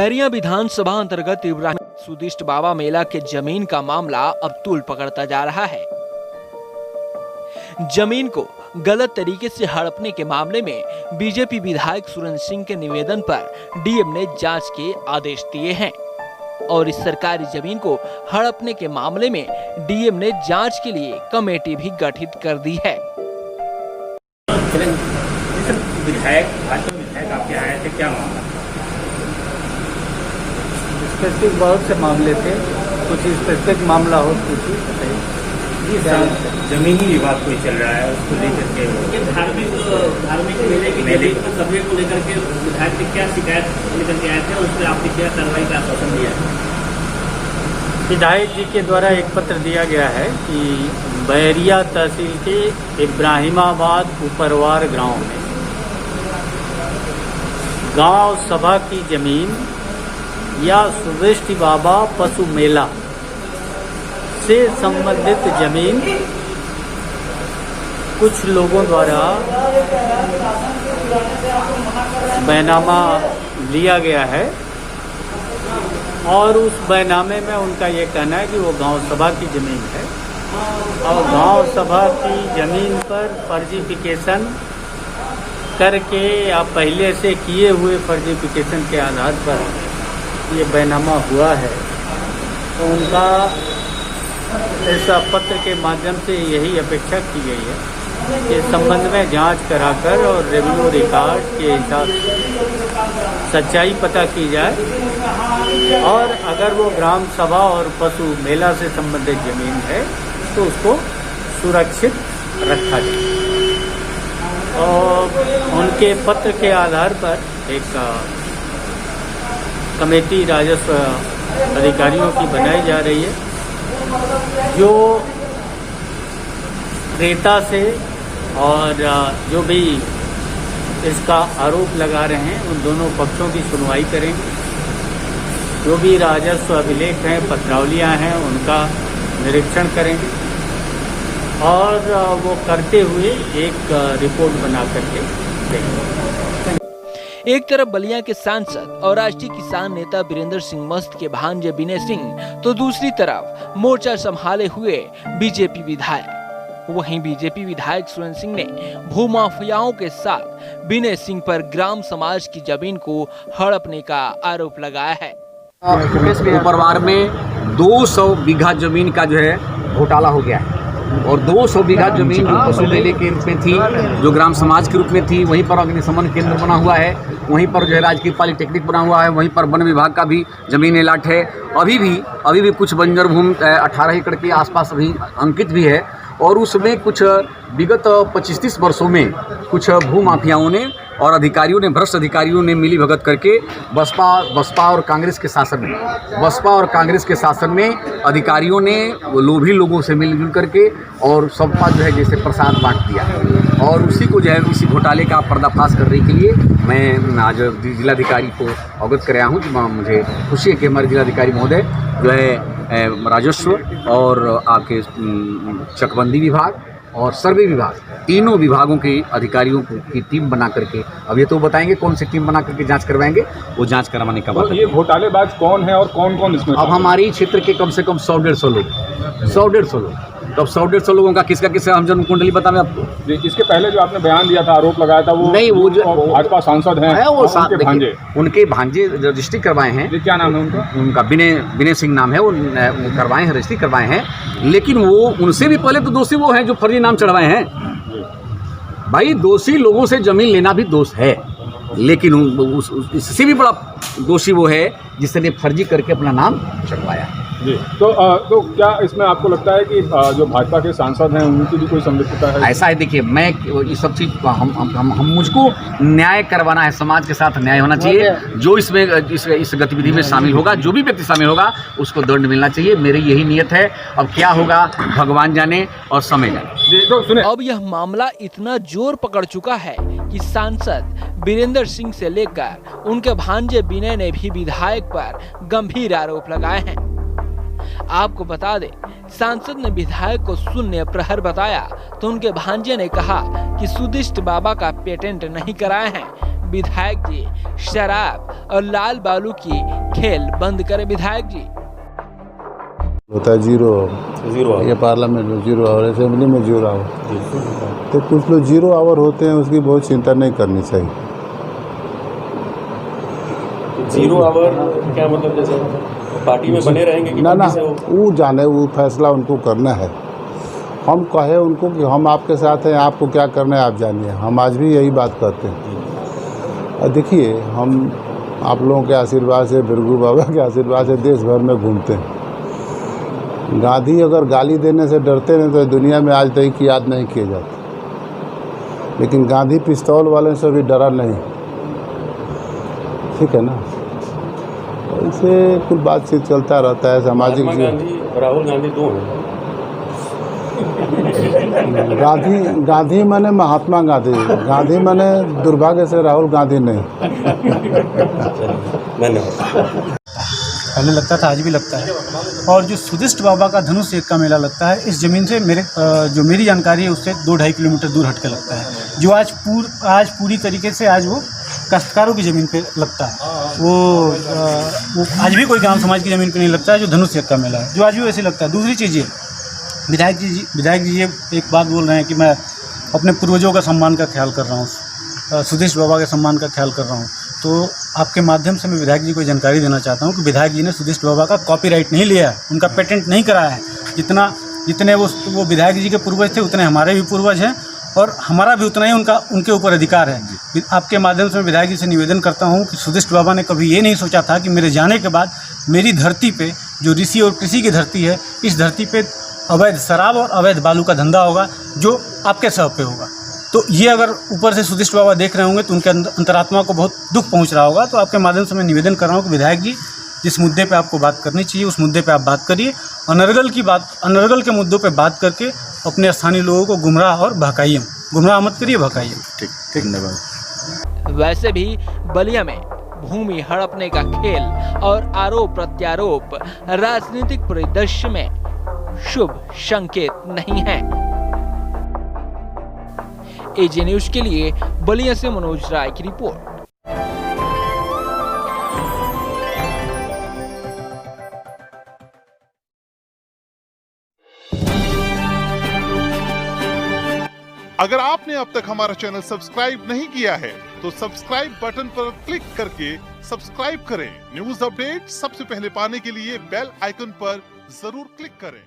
बैरिया विधानसभा अंतर्गत इब्राहिम सुदिष्ट बाबा मेला के जमीन का मामला अब तूल पकड़ता जा रहा है। जमीन को गलत तरीके से हड़पने के मामले में बीजेपी विधायक सुरेंद्र सिंह के निवेदन पर डीएम ने जांच के आदेश दिए हैं और इस सरकारी जमीन को हड़पने के मामले में डीएम ने जांच के लिए कमेटी भी गठित कर दी है। विधायक आपके आए थे, क्या मामला? स्पेसिफिक बहुत से मामले थे, कुछ स्पेसिफिक मामला हो कुछ जी जमीनी विवाद कोई चल रहा है, उसको लेकर के धार्मिक मेले के सर्वे को लेकर के विधायक ने क्या शिकायत लेकर के आए थे और उस पर आपने क्या कार्रवाई का आश्वासन दिया है? विधायक जी के द्वारा एक पत्र दिया गया है कि बैरिया तहसील के इब्राहिमाबाद उपरवार गांव में गांव सभा की जमीन या सुदिष्ट बाबा पशु मेला से संबंधित जमीन कुछ लोगों द्वारा बैनामा लिया गया है और उस बैनामे में उनका ये कहना है कि वो गांव सभा की जमीन है और गांव सभा की जमीन पर फर्जीफिकेशन करके या पहले से किए हुए फर्जीफिकेशन के आधार पर ये बैनामा हुआ है। तो उनका इस पत्र के माध्यम से यही अपेक्षा की गई है कि इस संबंध में जांच कराकर और रेवेन्यू रिकॉर्ड के हिसाब से सच्चाई पता की जाए और अगर वो ग्राम सभा और पशु मेला से संबंधित जमीन है तो उसको सुरक्षित रखा जाए। और उनके पत्र के आधार पर एक कमेटी राजस्व अधिकारियों की बनाई जा रही है जो क्रेता से और जो भी इसका आरोप लगा रहे हैं उन दोनों पक्षों की सुनवाई करेंगे। जो भी राजस्व अभिलेख हैं, पत्रावलियां हैं, उनका निरीक्षण करेंगे और वो करते हुए एक रिपोर्ट बना करके देंगे। एक तरफ बलिया के सांसद और राष्ट्रीय किसान नेता वीरेंद्र सिंह मस्त के भांजे विनय सिंह तो दूसरी तरफ मोर्चा संभाले हुए बीजेपी विधायक। वहीं बीजेपी विधायक सुरेंद्र सिंह ने भूमाफियाओं के साथ विनय सिंह पर ग्राम समाज की जमीन को हड़पने का आरोप लगाया है। उपरवार में 200 बीघा जमीन का जो है घोटाला हो गया है और 200 बीघा जमीन जो पशु मेले के रूप में थी, जो ग्राम समाज के रूप में थी, वहीं पर अग्निशमन केंद्र बना हुआ है, वहीं पर जो है राजकीय पॉलिटेक्निक बना हुआ है, वहीं पर वन विभाग का भी जमीन अलाट है। अभी भी कुछ बंजर भूमि 18 एकड़ के आसपास अभी अंकित भी है और उसमें कुछ विगत 25-30 वर्षों में कुछ भूमाफियाओं ने और अधिकारियों ने, भ्रष्ट अधिकारियों ने मिली भगत करके बसपा और कांग्रेस के शासन में अधिकारियों ने लोभी लोगों से मिलजुल करके और सबका जो है जैसे प्रसाद बांट दिया और उसी को जो है इसी घोटाले का पर्दाफाश करने के लिए मैं आज जिलाधिकारी को अवगत कराया हूँ। मुझे खुशी है कि हमारे जिलाधिकारी महोदय जो है राजस्व और आपके चकबंदी विभाग और सर्वे विभाग, तीनों विभागों के अधिकारियों की टीम बना करके, अब ये तो बताएंगे कौन सी टीम बना करके जांच करवाएंगे, वो जांच करवाने का बात। तो ये घोटालेबाज कौन है और कौन इसमें? अब हमारी क्षेत्र के कम से कम 100-150 लोग, तो 100-150 लोगों का किसका हम जन्म कुंडली बताएं आपको? इसके पहले जो आपने बयान दिया था, आरोप लगाया था, वो नहीं, वो जो भाजपा सांसद हैं वो उनके भांजे रजिस्ट्री करवाए हैं। क्या नाम है उनका? विनय सिंह नाम है, वो करवाए हैं, रजिस्ट्री करवाए हैं। लेकिन वो उनसे भी पहले तो दोषी वो हैं जो फर्जी नाम चढ़वाए हैं। भाई दोषी लोगों से जमीन लेना भी दोष है, लेकिन इससे भी बड़ा दोषी वो है जिसने फर्जी करके अपना नाम चढ़वाया जी। तो क्या इसमें आपको लगता है कि जो भाजपा के सांसद हैं उनकी भी कोई संलिप्तता है? ऐसा है, देखिए मैं ये सब चीज़ हम मुझको न्याय करवाना है, समाज के साथ न्याय होना चाहिए। जो इसमें इस गतिविधि में शामिल होगा, जो भी व्यक्ति शामिल होगा उसको दंड मिलना चाहिए। मेरी यही नियत है। अब क्या होगा भगवान जाने और समय जाने। तो सुने, अब यह मामला इतना जोर पकड़ चुका है कि सांसद वीरेंद्र सिंह से लेकर उनके भांजे विनय ने भी विधायक पर गंभीर आरोप लगाए हैं। आपको बता दें, सांसद ने विधायक को शून्य प्रहर बताया तो उनके भांजे ने कहा कि सुदिष्ट बाबा का पेटेंट नहीं कराए हैं, विधायक जी शराब और लाल बालू की खेल बंद करें। विधायक जी होता है जीरो ये पार्लियामेंट में 0 आवर, असेंबली में 0 आवर, तो कुछ लोग 0 आवर होते हैं, उसकी बहुत चिंता नहीं करनी चाहिए। 0 आवर क्या मतलब, जैसे पार्टी में बने रहेंगे कि ना वो जाने, वो फैसला उनको करना है। हम कहे उनको कि हम आपके साथ हैं, आपको क्या करना है आप जानिए। हम आज भी यही बात करते हैं। और देखिए, हम आप लोगों के आशीर्वाद से, बिरगू बाबा के आशीर्वाद से देश भर में घूमते हैं। गांधी अगर गाली देने से डरते नहीं तो दुनिया में आज तक की याद नहीं किए जाते, लेकिन गांधी पिस्तौल वाले से भी डरा नहीं। ठीक है ना, ऐसे कुछ बातचीत चलता रहता है। सामाजिक राहुल गांधी 2 हैं। गांधी माने महात्मा गांधी, गांधी माने दुर्भाग्य से राहुल गांधी नहीं। धन्यवाद। पहले लगता था, आज भी लगता है। और जो सुदिष्ट बाबा का धनुष एक का मेला लगता है, इस ज़मीन से जो मेरी जानकारी है उससे 2-2.5 किलोमीटर दूर हट के लगता है, जो आज पूरी तरीके से आज वो काश्तकारों की ज़मीन पे लगता है। वो आज भी कोई ग्राम समाज की ज़मीन पे नहीं लगता है, जो धनुष एक का मेला है, जो आज भी वैसे लगता है। दूसरी चीज़ ये, विधायक जी ये एक बात बोल रहे हैं कि मैं अपने पूर्वजों का सम्मान का ख्याल कर रहा हूँ, सुदिष्ट बाबा के सम्मान का ख्याल कर रहा हूँ। तो आपके माध्यम से मैं विधायक जी को जानकारी देना चाहता हूँ कि विधायक जी ने सुदिष्ट बाबा का कॉपीराइट नहीं लिया है, उनका पेटेंट नहीं कराया है। जितने वो विधायक जी के पूर्वज थे, उतने हमारे भी पूर्वज हैं, और हमारा भी उतना ही उनके ऊपर अधिकार है। आपके माध्यम से मैं विधायक जी से निवेदन करता हूँ कि सुदिष्ट बाबा ने कभी ये नहीं सोचा था कि मेरे जाने के बाद मेरी धरती पे, जो ऋषि और कृषि की धरती है, इस धरती पे अवैध शराब और अवैध बालू का धंधा होगा, जो आपके सह पे होगा। तो ये अगर ऊपर से सुदिष्ट बाबा देख रहे होंगे तो उनके अंतरात्मा को बहुत दुख पहुंच रहा होगा। तो आपके माध्यम से मैं निवेदन कर रहा हूँ कि विधायक जी, जिस मुद्दे पे आपको बात करनी चाहिए उस मुद्दे पे आप बात करिए। अनर्गल के मुद्दों पे बात करके अपने स्थानीय लोगों को गुमराह और भड़काइए, गुमराह मत करिए, भड़काइए। ठीक, धन्यवाद। वैसे भी बलिया में भूमि हड़पने का खेल और आरोप प्रत्यारोप राजनीतिक परिदृश्य में शुभ संकेत नहीं है। एजे न्यूज के लिए बलिया से मनोज राय की रिपोर्ट। अगर आपने अब तक हमारा चैनल सब्सक्राइब नहीं किया है तो सब्सक्राइब बटन पर क्लिक करके सब्सक्राइब करें। न्यूज अपडेट सबसे पहले पाने के लिए बेल आइकन पर जरूर क्लिक करें।